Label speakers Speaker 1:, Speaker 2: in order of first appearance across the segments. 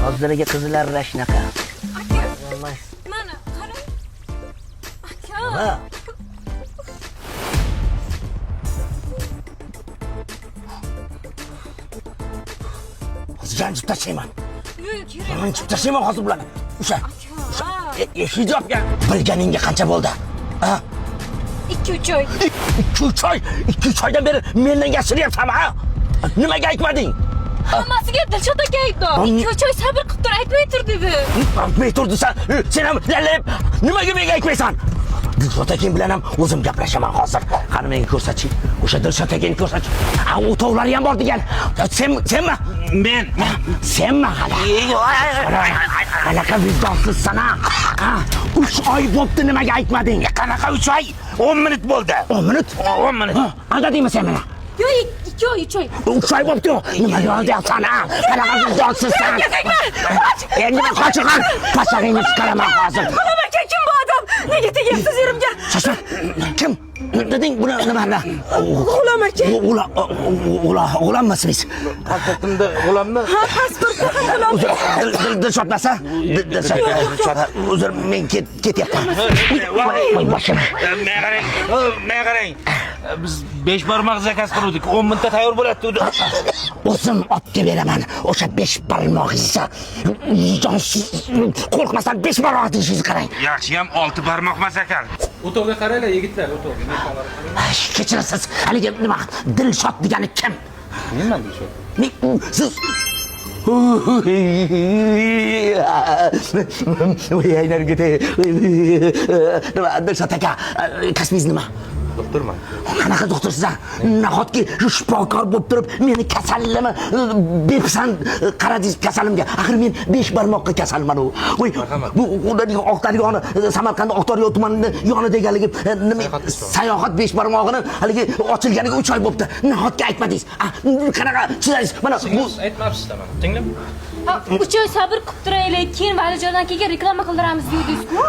Speaker 1: Hozirgi qizlar shunaqa.
Speaker 2: Aka,
Speaker 1: Vallahi.
Speaker 2: mana qarang. Aka.
Speaker 1: Ha. Hozirdan chiqib tashlayman.
Speaker 2: Yo'q, kerak.
Speaker 1: Men chiqib tashlayman hozir bularni. O'sha.
Speaker 2: Aka.
Speaker 1: Hijobga bilganingga qancha bo'ldi? Ha?
Speaker 2: 2-3 oy.
Speaker 1: 2-3 oy. 2-3 oydan beri mendan yashiryapsanmi, ha? Nimaga aytmading?
Speaker 2: Hammasiga Dilshod aka aytdi. 2-3 oy sabr qilib tur, aytmay tur dedi.
Speaker 1: Aytmay tur desan, sen ham lalab, nimaga menga aytmaysan? Dilshod akang bilan ham o'zim gaplashaman hozir. Qani menga ko'rsatchi. O'sha Dilshod akangni ko'rsatchi. Ha, o'tovlari ham bor degan. Senmi?
Speaker 3: Men.
Speaker 1: Senmi hali? Qanaqa vijdonsizsan, ha? 3 oy bo'pti, nimaga aytmading?
Speaker 3: Qanaqa 3 oy? 10 minut bo'ldi.
Speaker 1: 10 minut?
Speaker 3: 10 minut.
Speaker 1: Aldadingmi sen meni?
Speaker 2: Yo'q, 2 oy, 3 oy.
Speaker 1: 3 oy bo'pti. Nimaga oldiyapsan, ha? Qanaqa vijdonsizsan? Endi men qochgan. Pachag'ingni chiqaraman hozir.
Speaker 2: Xolam aka, kim bu odam? Nega tegyapsiz yerimga?
Speaker 1: Shashma. Kim? Deding buni nima?
Speaker 2: Xolam aka.
Speaker 1: G'ulammasiniz.
Speaker 3: Pasportimda g'ulamni.
Speaker 2: Ha, pasportda ham g'ulam.
Speaker 1: Dilshodmasa? Uzr, men ketyapman. Voy boshim.
Speaker 3: Men qarang. Biz 5 barmoq zakaz qildik. 10 minutda tayyor bo'ladi dedi.
Speaker 1: O'zim olib beraman. O'sha 5 barmog'ingizni jonsiz qo'rqmasdan 5 barmoq deyishingizni qarang.
Speaker 3: Yaxshi ham 6 barmoq emas ekan.
Speaker 4: O'tovga qaranglar yigitlar, o'tovga.
Speaker 1: Kechirasiz. Haligi nima? Dilshod degani kim?
Speaker 4: Menman Dilshod.
Speaker 1: Siz voy aylarga nima Dilshod aka, kasbingiz nima?
Speaker 4: Doktorman.
Speaker 1: Qanaqa doktorsiz? Nahotki shifokor bo'lib turib meni kasalligimni bepsan qaradingiz kasalimga. Axir men 5 barmoqqa kasalman u. Voy, bu ularning Oqdaryo'ni, Samarqand Oqdaryo tumanini yonida ekanligi nima sayohat 5 barmog'ini haligi ochilganiga 3 oy bo'libdi. Nahotki aytmadingiz? Qanaqa chidaysiz? Mana bu
Speaker 4: Aytmabsiz-da mana. Tinglam.
Speaker 2: 3 oy sabr qilib turaylik, keyin Valijon akaga reklama qildiramiz deydi-ku.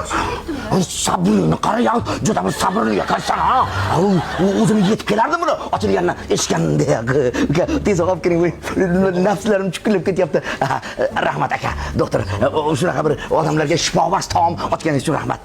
Speaker 1: Sabrni qara, juda bir sabrli ekansan, ha. O'zim yetib kelardim buni ochilgandan eshitganda. Tez olib kiring, nafslarim chuqilib ketyapti. Rahmat aka, doktor. Shunaqa bir odamlarga shifobaxsh taom ochganingiz uchun rahmat.